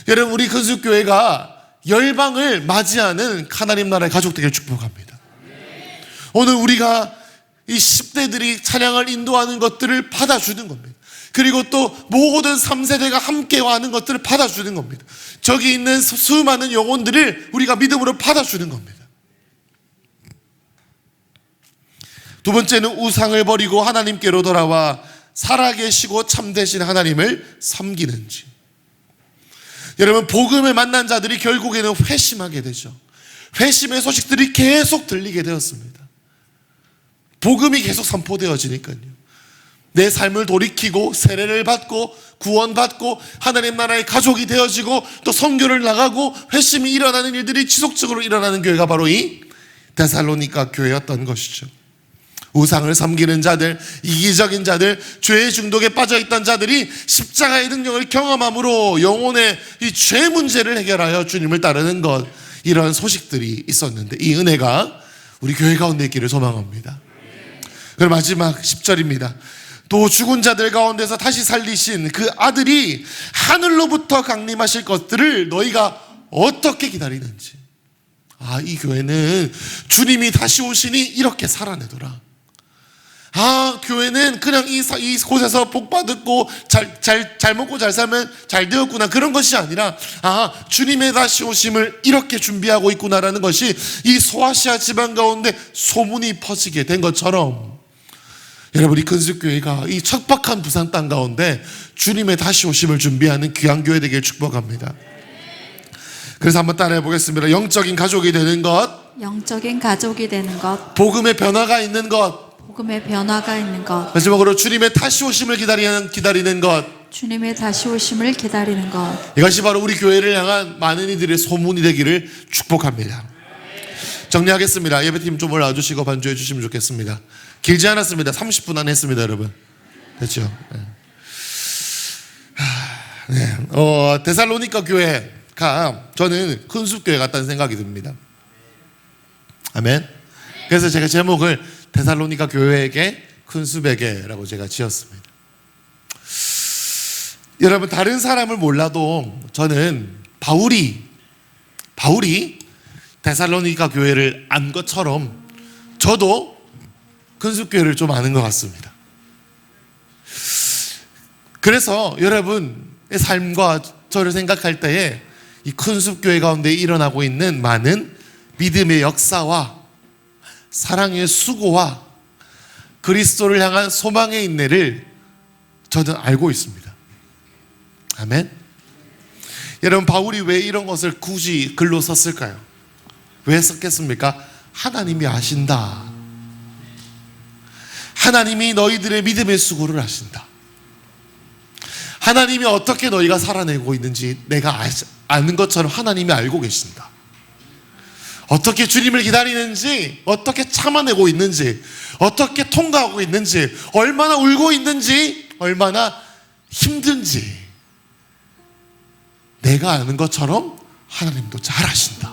여러분, 우리 근수교회가 열방을 맞이하는 하나님 나라의 가족 되기를 축복합니다. 오늘 우리가 이 10대들이 찬양을 인도하는 것들을 받아주는 겁니다. 그리고 또 모든 3세대가 함께 하는 것들을 받아주는 겁니다. 저기 있는 수많은 영혼들을 우리가 믿음으로 받아주는 겁니다. 두 번째는 우상을 버리고 하나님께로 돌아와 살아계시고 참되신 하나님을 섬기는지. 여러분, 복음을 만난 자들이 결국에는 회심하게 되죠. 회심의 소식들이 계속 들리게 되었습니다. 복음이 계속 선포되어지니까요. 내 삶을 돌이키고 세례를 받고 구원받고 하나님 나라의 가족이 되어지고 또 선교를 나가고 회심이 일어나는 일들이 지속적으로 일어나는 교회가 바로 이 데살로니가 교회였던 것이죠. 우상을 섬기는 자들, 이기적인 자들, 죄의 중독에 빠져있던 자들이 십자가의 능력을 경험함으로 영혼의 이 죄 문제를 해결하여 주님을 따르는 것, 이런 소식들이 있었는데 이 은혜가 우리 교회 가운데 있기를 소망합니다. 그럼 마지막 10절입니다. 또 죽은 자들 가운데서 다시 살리신 그 아들이 하늘로부터 강림하실 것들을 너희가 어떻게 기다리는지. 이 교회는 주님이 다시 오시니 이렇게 살아내더라. 교회는 그냥 이 곳에서 복 받고 잘 먹고 잘 살면 잘 되었구나, 그런 것이 아니라 주님의 다시 오심을 이렇게 준비하고 있구나라는 것이 이 소아시아 지방 가운데 소문이 퍼지게 된 것처럼, 여러분, 이 근수교회가 이 척박한 부산 땅 가운데 주님의 다시 오심을 준비하는 귀한 교회 되길 축복합니다. 그래서 한번 따라해 보겠습니다. 영적인 가족이 되는 것, 영적인 가족이 되는 것, 복음의 변화가 있는 것, 복음의 변화가 있는 것, 마지막으로 주님의 다시 오심을 기다리는 것, 주님의 다시 오심을 기다리는 것. 이것이 바로 우리 교회를 향한 많은 이들의 소문이 되기를 축복합니다. 정리하겠습니다. 예배팀 좀 올라와주시고 반주해 주시면 좋겠습니다. 길지 않았습니다. 30분 안에 했습니다, 여러분. 됐죠? 네. 데살로니가 교회가 저는 큰 숲교회 같다는 생각이 듭니다. 아멘. 그래서 제가 제목을 데살로니가 교회에게 큰 숲에게라고 제가 지었습니다. 여러분, 다른 사람을 몰라도 저는 바울이 데살로니가 교회를 안 것처럼 저도 큰 숲교회를 좀 아는 것 같습니다. 그래서 여러분의 삶과 저를 생각할 때에 이 큰 숲교회 가운데 일어나고 있는 많은 믿음의 역사와 사랑의 수고와 그리스도를 향한 소망의 인내를 저는 알고 있습니다. 아멘. 여러분, 바울이 왜 이런 것을 굳이 글로 썼을까요? 왜 썼겠습니까? 하나님이 아신다. 하나님이 너희들의 믿음의 수고를 아신다. 하나님이 어떻게 너희가 살아내고 있는지 내가 아는 것처럼 하나님이 알고 계신다. 어떻게 주님을 기다리는지, 어떻게 참아내고 있는지, 어떻게 통과하고 있는지, 얼마나 울고 있는지, 얼마나 힘든지 내가 아는 것처럼 하나님도 잘 아신다.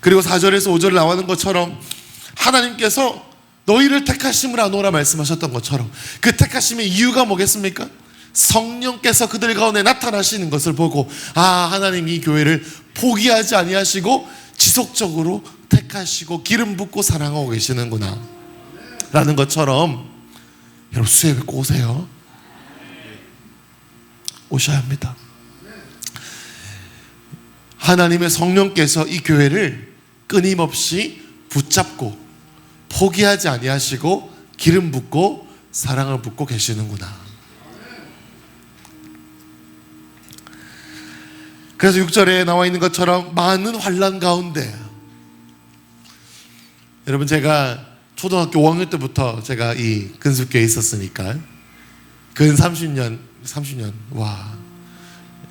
그리고 4절에서 5절 나오는 것처럼 하나님께서 너희를 택하심을 아노라 말씀하셨던 것처럼 그 택하심의 이유가 뭐겠습니까? 성령께서 그들 가운데 나타나시는 것을 보고 하나님 이 교회를 포기하지 아니하시고 지속적으로 택하시고 기름 붓고 사랑하고 계시는구나 라는 것처럼, 여러분, 수요일에 꼭 오세요. 오셔야 합니다. 하나님의 성령께서 이 교회를 끊임없이 붙잡고 포기하지 아니하시고 기름 붓고 사랑을 붓고 계시는구나. 그래서 6절에 나와 있는 것처럼 많은 환난 가운데, 여러분, 제가 초등학교 5학년 때부터 제가 이 근숙교에 있었으니까 근 30년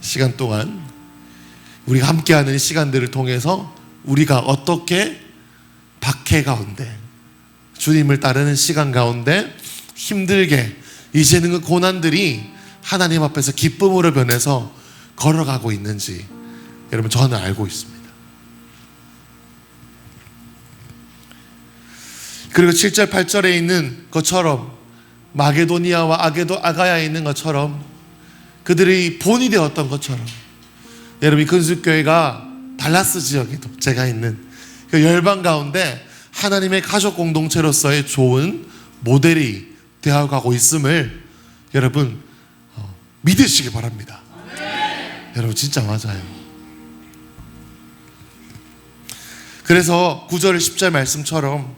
시간 동안 우리가 함께하는 시간들을 통해서 우리가 어떻게 박해 가운데, 주님을 따르는 시간 가운데 힘들게 이제는 그 고난들이 하나님 앞에서 기쁨으로 변해서 걸어가고 있는지 여러분, 저는 알고 있습니다. 그리고 7절 8절에 있는 것처럼 마게도니아와 아가야에 있는 것처럼 그들이 본이 되었던 것처럼, 여러분, 이 근숙교회가 달라스 지역에도 제가 있는 그 열방 가운데 하나님의 가족 공동체로서의 좋은 모델이 되어가고 있음을 여러분 믿으시기 바랍니다. 여러분, 진짜 맞아요. 그래서 9절 10절 말씀처럼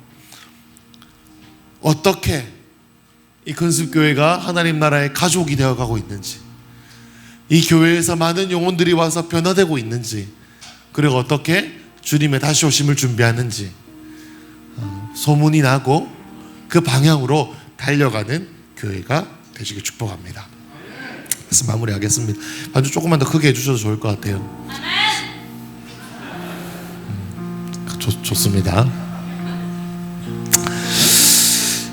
어떻게 이 근습교회가 하나님 나라의 가족이 되어가고 있는지, 이 교회에서 많은 영혼들이 와서 변화되고 있는지, 그리고 어떻게 주님의 다시 오심을 준비하는지 소문이 나고 그 방향으로 달려가는 교회가 되시길 축복합니다. 그래서 마무리하겠습니다. 반주 조금만 더 크게 해주셔도 좋을 것 같아요. 좋습니다.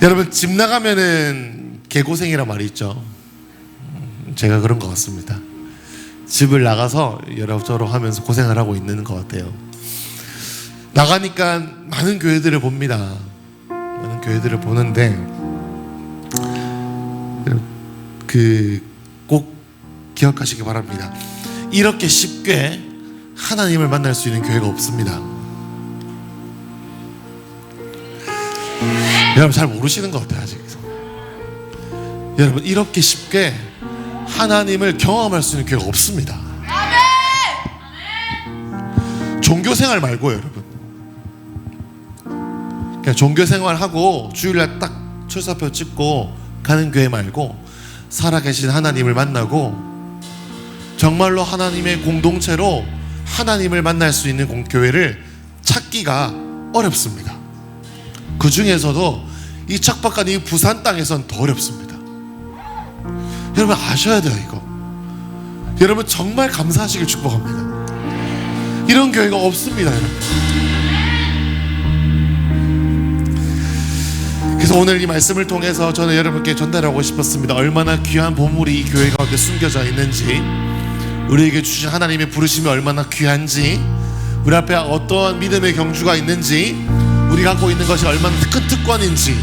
여러분, 집 나가면은 개고생이란 말이 있죠. 제가 그런 것 같습니다. 집을 나가서 여러저러 하면서 고생을 하고 있는 것 같아요. 나가니까 많은 교회들을 봅니다. 많은 교회들을 보는데 꼭 기억하시기 바랍니다. 이렇게 쉽게 하나님을 만날 수 있는 교회가 없습니다. 여러분 잘 모르시는 것 같아요. 아직. 여러분 이렇게 쉽게 하나님을 경험할 수 있는 교회가 없습니다. 종교생활 말고요, 여러분. 그냥 종교생활하고 주일날 딱 출사표 찍고 가는 교회 말고 살아계신 하나님을 만나고 정말로 하나님의 공동체로 하나님을 만날 수 있는 교회를 찾기가 어렵습니다. 그 중에서도 이 척박한 이 부산 땅에선 더 어렵습니다. 여러분 아셔야 돼요, 이거. 여러분 정말 감사하시길 축복합니다. 이런 교회가 없습니다, 여러분. 그래서 오늘 이 말씀을 통해서 저는 여러분께 전달하고 싶었습니다. 얼마나 귀한 보물이 이 교회 가운데 숨겨져 있는지, 우리에게 주신 하나님의 부르심이 얼마나 귀한지, 우리 앞에 어떠한 믿음의 경주가 있는지, 우리가 갖고 있는 것이 얼마나 큰 특권인지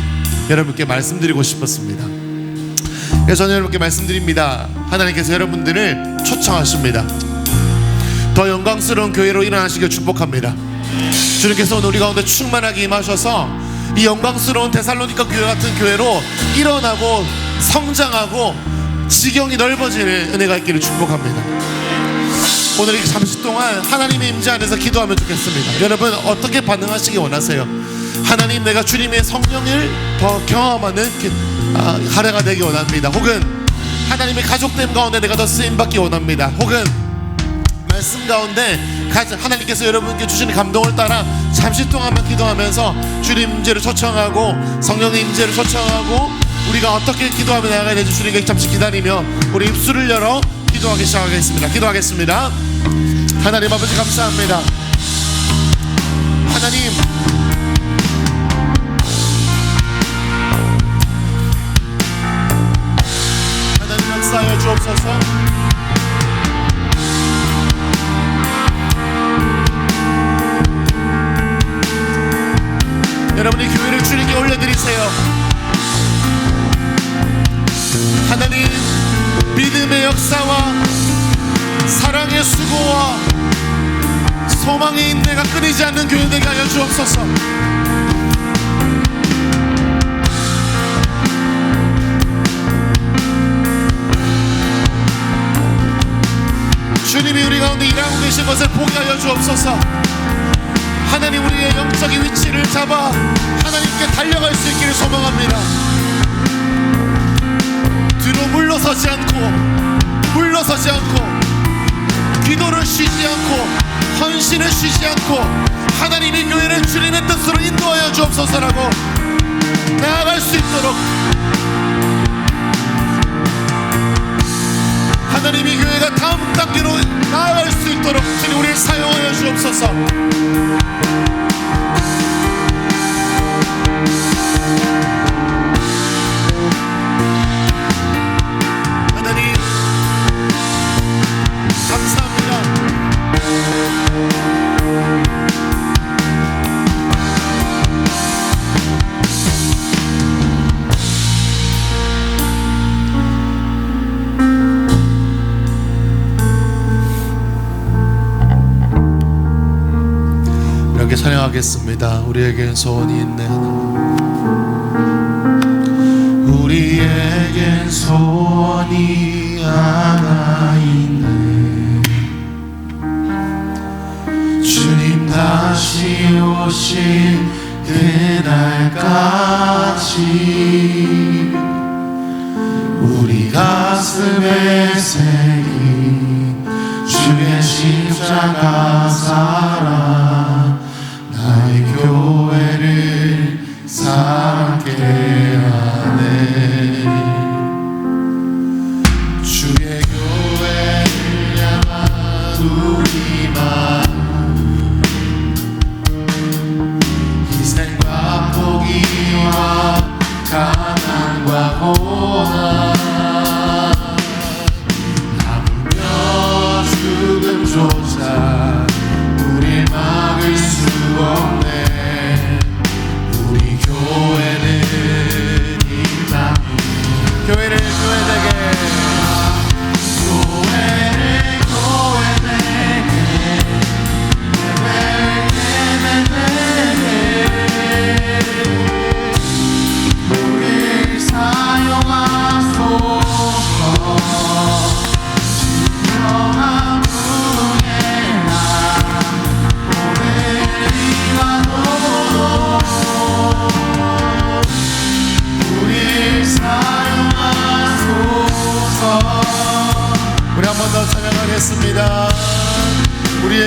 여러분께 말씀드리고 싶었습니다. 그래서 저는 여러분께 말씀드립니다. 하나님께서 여러분들을 초청하십니다. 더 영광스러운 교회로 일어나시길 축복합니다. 주님께서 오늘 우리 가운데 충만하게 임하셔서 이 영광스러운 데살로니가 교회 같은 교회로 일어나고 성장하고 지경이 넓어지는 은혜가 있기를 축복합니다. 오늘 이 잠시 동안 하나님의 임재 안에서 기도하면 좋겠습니다. 여러분 어떻게 반응하시기 원하세요? 하나님, 내가 주님의 성령을 더 경험하는 한 해가 되기 원합니다. 혹은 하나님의 가족됨 가운데 내가 더 쓰임받기 원합니다. 혹은 말씀 가운데 하나님께서 여러분께 주시는 감동을 따라 잠시 동안만 기도하면서 주님 임재를 초청하고 성령의 임재를 초청하고 우리가 어떻게 기도하며 나아가야 될지 주님께 잠시 기다리며 우리 입술을 열어 기도하기 시작하겠습니다. 기도하겠습니다. 하나님 아버지 감사합니다. 하나님, 하나님 역사하여 주옵소서. 여러분이 교회를 주님께 올려드리세요. 하나님, 믿음의 역사와 사랑의 수고와 소망의 인내가 끊이지 않는 교회 되게 하여 주옵소서. 주님이 우리 가운데 일하고 계신 것을 보게 하여 주옵소서. 하나님, 우리의 영적인 위치를 잡아 하나님께 달려갈 수 있기를 소망합니다. 뒤로 물러서지 않고 기도를 쉬지 않고 헌신을 쉬지 않고 하나님의 교회를 주님의 뜻으로 인도하여 주옵소서라고 나아갈 수 있도록, 하나님의 교회가 다음 단계로 나아갈 수 있도록 주님 우리를 사용하여 주옵소서. 하나님 감사합니다. 이렇게 찬양하겠습니다. 우리에겐 소원이 있네. 우리에겐 소원이 하나 있네. 주님 다시 오신 그날까지 우리 가슴에 새긴 주의 십자가 사랑, 나의 교회를 사랑케 하네. 주의 교회를 향한 우리 마음, 희생과 포기와 가난과 고난, 아무며 죽음조차 우릴 막을 수 없네.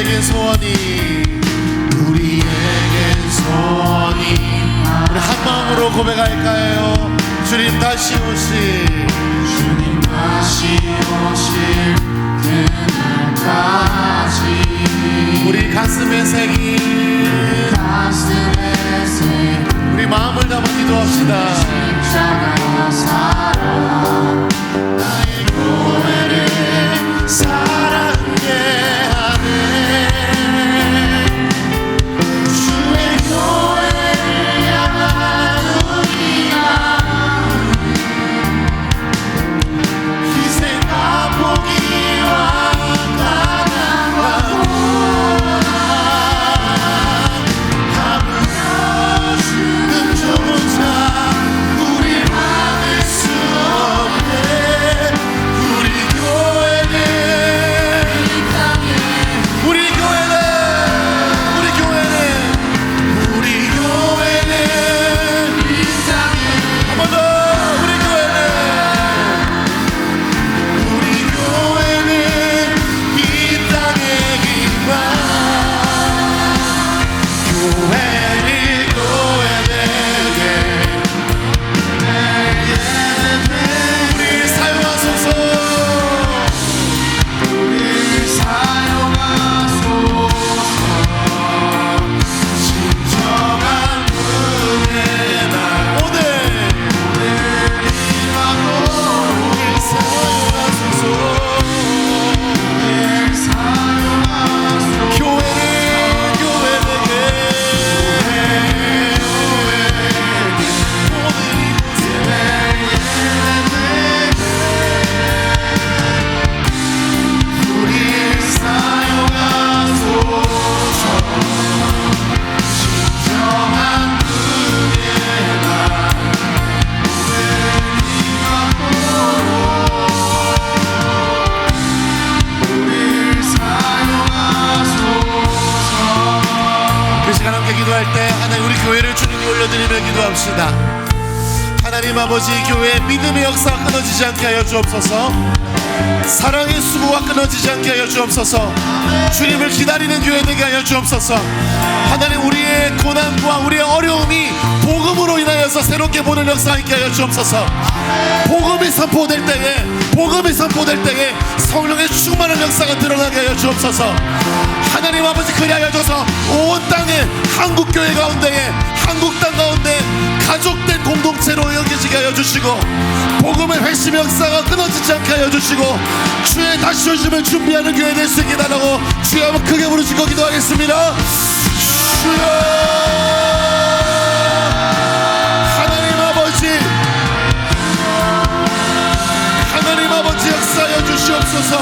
우리에겐 소원이 우리 한 마음으로 고백할까요? 주님 다시 오실 그날까지 우리 가슴에 새긴 우리 마음을 담아 기도합시다. 나의 교회를 사랑해 하네. 주의 교회를 향한 우리 마음 희생과 포기와 가난과 고난 금조차 우리 막을 수 없네. 우리 교회는 한 번 더 우리 교회는 이 땅의 기만 우리 사용하소서. 진정한 은혜 날 오늘 사용하소서. 교회에게 우리 사용하소서. 진정한 은혜 날 그 시간 함께 기도할 때 하나님 우리 교회를 주님께 올려드리며 기도합시다. 하나님 아버지 교회의 믿음의 역사가 끊어지지 않게 하여 주옵소서. 사랑의 수고가 끊어지지 않게 하여 주옵소서. 주님을 기다리는 교회 되게 하여 주옵소서. 하나님 우리의 고난과 우리의 어려움이 복음으로 인하여서 새롭게 보는 역사가 있게 하여 주옵소서. 복음이 선포될 때에 성령의 충만한 역사가 드러나게 하여 주옵소서. 하나님 아버지 그리하여 줘서 온 땅에 한국교회 가운데에 한국 땅 가운데 가족된 공동체로 여겨지게 하여 주시고 복음의 회심 역사가 끊어지지 않게 하여 주시고 주의 다시 오심을 준비하는 교회 될 수 있게 달라고 주여 한번 크게 부르시고 기도하겠습니다. 주여 하나님 아버지 역사하여 주시옵소서.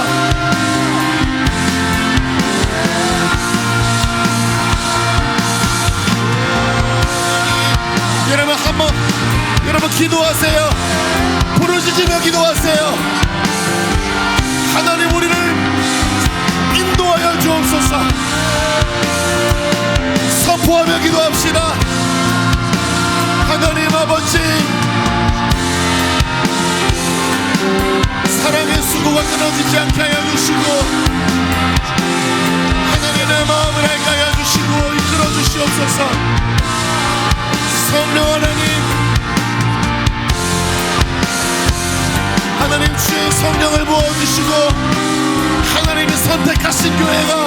여러분 기도하세요. 부르짖으며 기도하세요. 하나님 우리를 인도하여 주옵소서. 선포하며 기도합시다. 하나님 아버지 사랑의 수고가 끊어지지 않게 하여 주시고 하나님의 마음을 알게 하여 주시고 이끌어 주시옵소서. 성령 하나님 주의 성령을 부어주시고 하나님이 선택하신 교회가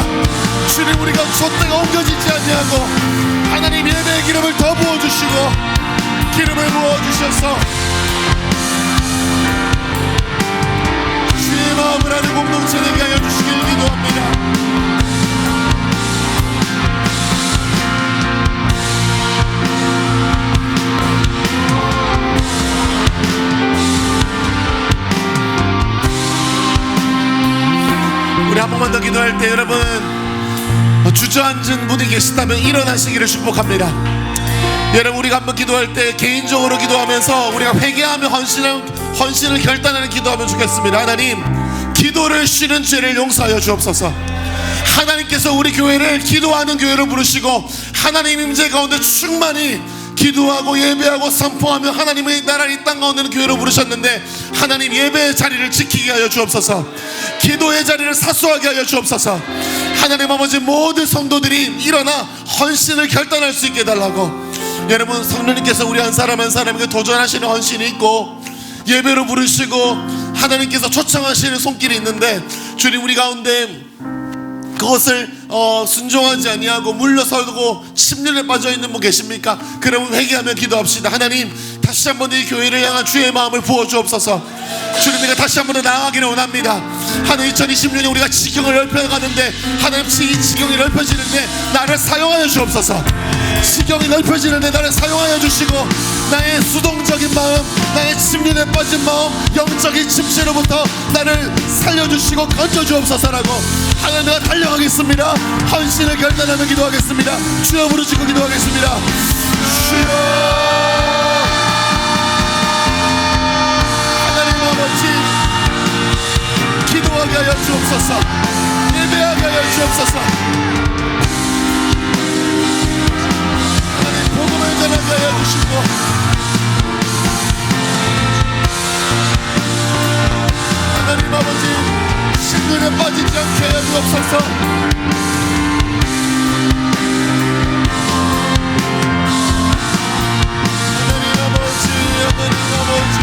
주님 우리가 촛대가 옮겨지지 아니하고 하나님 예배의 기름을 더 부어주시고 기름을 부어주셔서 주의 마음을 아는 공동체 되게 하여 주시길 기도합니다. 우리 한 번만 더 기도할 때 여러분 주저앉은 분이 계시다면 일어나시기를 축복합니다. 여러분 우리가 한번 기도할 때 개인적으로 기도하면서 우리가 회개하며 헌신을 결단하는 기도하면 좋겠습니다. 하나님 기도를 쉬는 죄를 용서하여 주옵소서. 하나님께서 우리 교회를 기도하는 교회로 부르시고 하나님 임재 가운데 충만히 기도하고 예배하고 선포하며 하나님의 나라를 이 땅 가운데는 교회로 부르셨는데 하나님 예배의 자리를 지키게 하여 주옵소서. 기도의 자리를 사수하게 하여 주옵소서. 하나님 아버지 모든 성도들이 일어나 헌신을 결단할 수 있게 해달라고. 여러분, 성령님께서 우리 한 사람 한 사람에게 도전하시는 헌신이 있고 예배로 부르시고 하나님께서 초청하시는 손길이 있는데, 주님 우리 가운데 그것을 순종하지 아니하고 물러서고 침륜에 빠져있는 분 계십니까? 그러면 회개하며 기도합시다. 하나님, 다시 한번 이 교회를 향한 주의 마음을 부어주옵소서. 주님, 내가 다시 한번 더 나아가기를 원합니다. 하나님, 2020년에 우리가 지경을 넓혀가는데, 하나님 이 지경이 넓혀지는데 나를 사용하여 주옵소서. 지경이 넓혀지는데 나를 사용하여 주시고, 나의 수동적인 마음, 나의 침륜에 빠진 마음, 영적인 침체로부터 나를 살려주시고 건져주옵소서라고. 하나님, 내가 달려가겠습니다. 헌신을 결단하며 기도하겠습니다. 주여 부르짖고 기도하겠습니다. 주여, 하나님 아버지, 기도하게 하여 주옵소서. 예배하게 하여 주옵소서. 하나님, 복음을 전하게 하여 주시고, 하나님 아버지, 신들에 빠지지 않게 하여 주옵소서. 하나님 아버지, 하나님 아버지,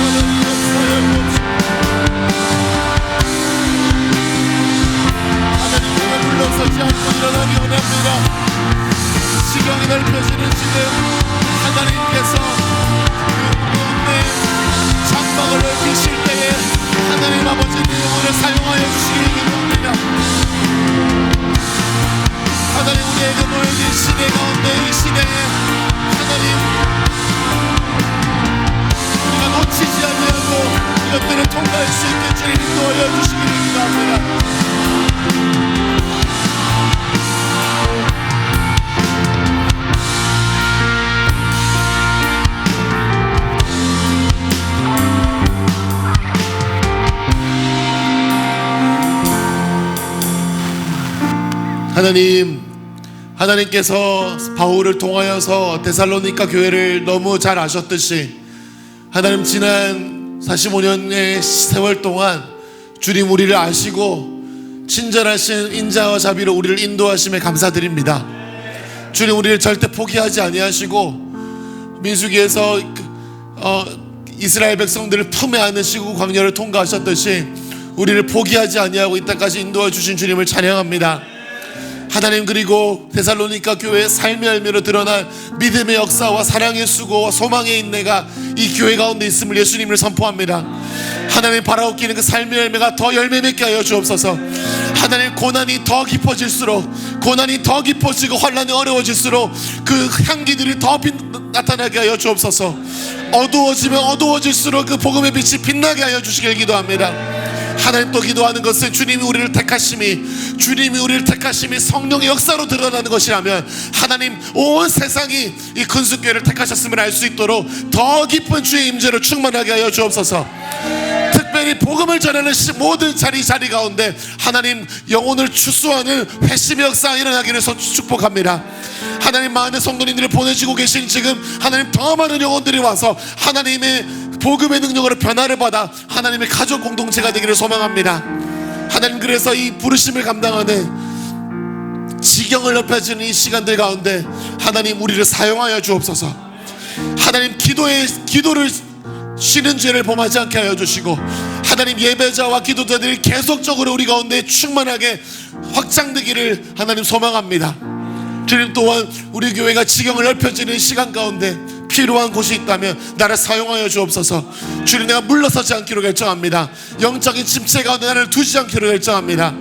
하나님 역사하여 주옵소서. 하나님, 내가 물러서지 않고 일어나기 원합니다. 지경이 넓혀지는 지금 하나님께서 장막을 넓히실 때에 하나님 아버지 영혼을 사용하여 주시기 기도합니다. 하나님, 우리에게 놓여진 시대 가운데 이 시대에 하나님 우리가 놓치지 아니하고 이것들을 통과할 수 있게 주님 인도하여 주시기를 기도합니다. 하나님께서 바울을 통하여서 데살로니가 교회를 너무 잘 아셨듯이, 하나님 지난 45년의 세월 동안 주님 우리를 아시고 친절하신 인자와 자비로 우리를 인도하심에 감사드립니다. 주님, 우리를 절대 포기하지 아니하시고 민수기에서 이스라엘 백성들을 품에 안으시고 광야를 통과하셨듯이 우리를 포기하지 아니하고 이때까지 인도해 주신 주님을 찬양합니다. 하나님, 그리고 데살로니가 교회의 삶의 열매로 드러난 믿음의 역사와 사랑의 수고와 소망의 인내가 이 교회 가운데 있음을 예수님을 선포합니다. 하나님, 바라옵기는 그 삶의 열매가 더 열매 맺게 하여 주옵소서. 하나님, 고난이 더 깊어질수록, 고난이 더 깊어지고 환난이 어려워질수록 그 향기들이 더 나타나게 하여 주옵소서. 어두워지면 어두워질수록 그 복음의 빛이 빛나게 하여 주시길 기도합니다. 하나님, 또 기도하는 것은 주님이 우리를 택하심이 성령의 역사로 드러나는 것이라면, 하나님, 온 세상이 이 근수교회를 택하셨음을 알 수 있도록 더 깊은 주의 임재로 충만하게 하여 주옵소서. 특별히 복음을 전하는 모든 자리 가운데 하나님, 영혼을 추수하는 회심의 역사가 일어나기를 축복합니다. 하나님, 많은 성도님들을 보내주고 계신 지금 하나님, 더 많은 영혼들이 와서 하나님의 복음의 능력으로 변화를 받아 하나님의 가족 공동체가 되기를 소망합니다. 하나님, 그래서 이 부르심을 감당하는 지경을 넓혀지는 이 시간들 가운데 하나님, 우리를 사용하여 주옵소서. 하나님, 기도를 쉬는 죄를 범하지 않게 하여 주시고, 하나님, 예배자와 기도자들이 계속적으로 우리 가운데 충만하게 확장되기를 하나님 소망합니다. 주님, 또한 우리 교회가 지경을 넓혀지는 시간 가운데 필요한 곳이 있다면 나를 사용하여 주옵소서. 주님, 내가 물러서지 않기로 결정합니다. 영적인 침체 가운데 나를 두지 않기로 결정합니다.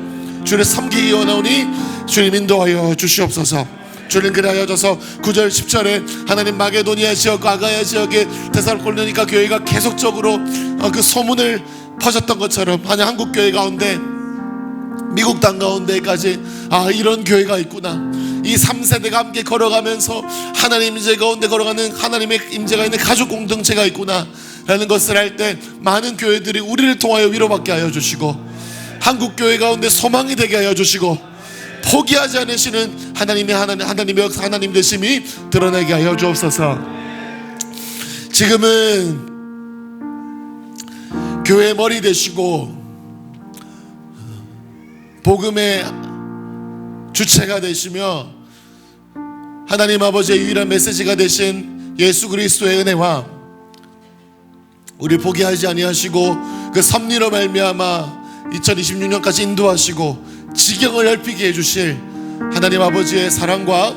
주를 섬기기 원하오니 주님 인도하여 주시옵소서. 주님, 그리하여져서 9절 10절에 하나님, 마게도니아 지역과 아가야 지역의 데살로니가 교회가 계속적으로 그 소문을 퍼졌던 것처럼, 하나님, 한국 교회 가운데 미국 땅 가운데까지 이런 교회가 있구나, 이 3세대가 함께 걸어가면서 하나님 임재 가운데 걸어가는 하나님의 임재가 있는 가족 공동체가 있구나 라는 것을 할 때 많은 교회들이 우리를 통하여 위로받게 하여 주시고, 한국 교회 가운데 소망이 되게 하여 주시고, 포기하지 않으시는 하나님의 역사, 하나님 되심이 드러나게 하여 주옵소서. 지금은 교회 머리 되시고 복음의 주체가 되시며 하나님 아버지의 유일한 메시지가 되신 예수 그리스도의 은혜와 우리 포기하지 아니하시고 그 섭리로 말미암아 2026년까지 인도하시고 지경을 넓히게 해주실 하나님 아버지의 사랑과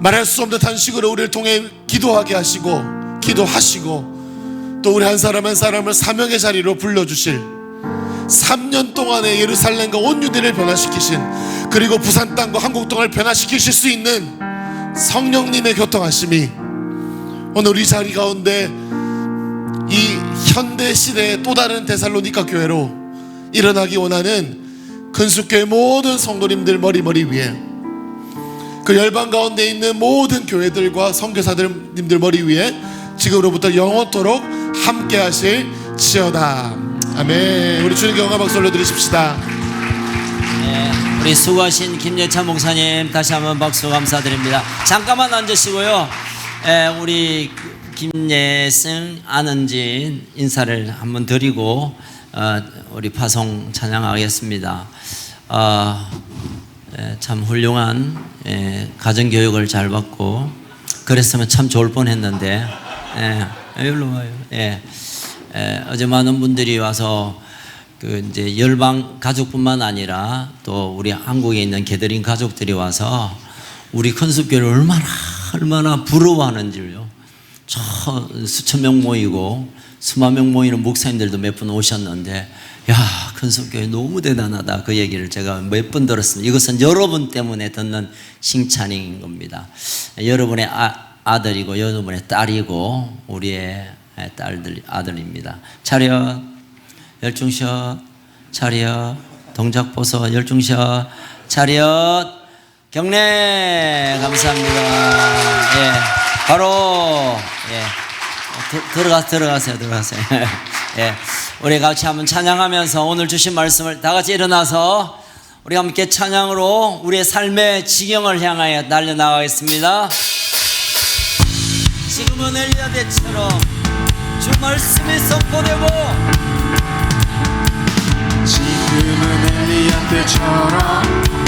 말할 수 없는 탄식으로 우리를 통해 기도하게 하시고 기도하시고 또 우리 한 사람 한 사람을 사명의 자리로 불러주실 3년 동안의 예루살렘과 온 유대를 변화시키신 그리고 부산 땅과 한국 땅을 변화시키실 수 있는 성령님의 교통하심이 오늘 이 자리 가운데 이 현대 시대의 또 다른 데살로니가 교회로 일어나기 원하는 근숙교회 모든 성도님들 머리 위에 그 열방 가운데 있는 모든 교회들과 선교사님들 머리 위에 지금으로부터 영원토록 함께 하실 지어다. 아멘. 우리 주님께 영광 박수 올려드리십시다. 네, 우리 수고하신 김예찬 목사님 다시 한번 박수 감사드립니다. 잠깐만 앉으시고요. 우리 김예승 안은진 인사를 한번 드리고 우리 파송 찬양하겠습니다. 참 훌륭한 가정교육을 잘 받고 그랬으면 참 좋을 뻔했는데 일로 와요. 어제 많은 분들이 와서 그 이제 열방 가족뿐만 아니라 또 우리 한국에 있는 게더링 가족들이 와서 우리 컨셉교회를 얼마나 부러워하는지요. 수천 명 모이고 수만 명 모이는 목사님들도 몇 분 오셨는데 야, 컨셉교회 너무 대단하다. 그 얘기를 제가 몇 번 들었습니다. 이것은 여러분 때문에 듣는 칭찬인 겁니다. 여러분의 아들이고 여러분의 딸이고 우리의 아들입니다. 차렷, 열중샷, 차렷, 동작 보소, 열중샷, 차렷, 경례. 감사합니다. 바로 들어가세요. 우리 같이 한번 찬양하면서 오늘 주신 말씀을 다 같이 일어나서 우리 함께 찬양으로 우리의 삶의 지경을 향하여 달려나가겠습니다. 지금은 엘리야 때처럼 주 말씀이 선포되고 지금은 엘리야 때처럼